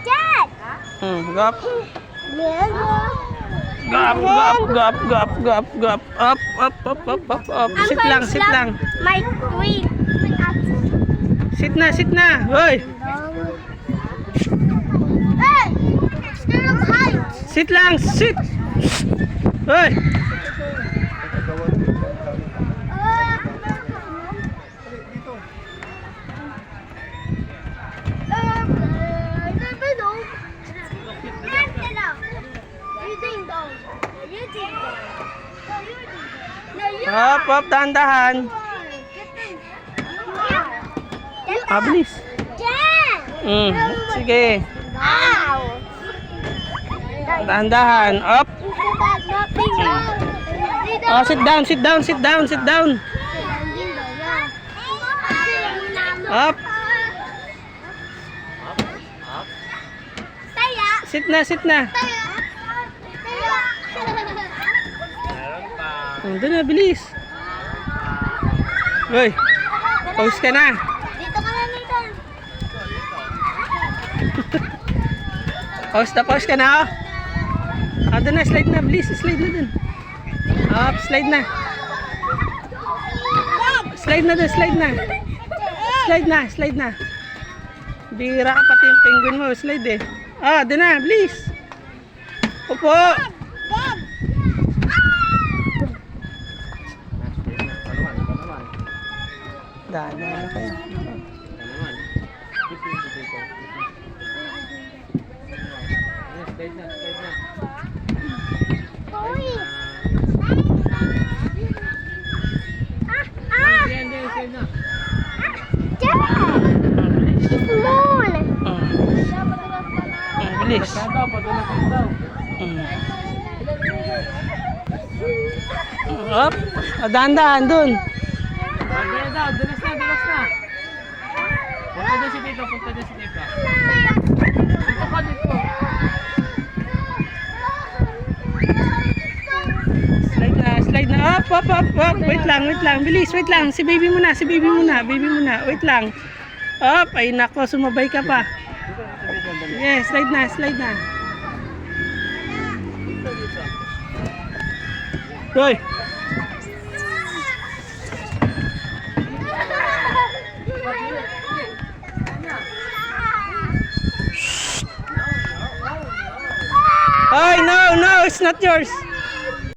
Dad! Gap. Gap. Up. Sit lang. My queen. Sit na. Hoy. Hey! Still up high. Sit lang. Hoy. Up, dahan-dahan. Bilis. Sige. Dahan-dahan. Up. Oh, sit down. Up. Sit na. Doon na, bilis. Hoy. Pause ka na. Dito ka na, Nathan. Pause ka na, oh. Doon na, slide na, bilis. Slide na dun. Up, slide na. Slide na. Bira ka pati yung penguin mo, slide eh. Doon na, bilis. Upo. Daan na kayo. Bilis. Up. Dahan-dahan dun. Dulas na. Punta doon si Tito. Dito ka dito. Slide na. Up. Wait lang. Bilis, wait lang. Si baby muna. Wait lang. Up. Ay nako, sumabay ka pa. Yes, slide na. Hoy. Ay, no, it's not yours.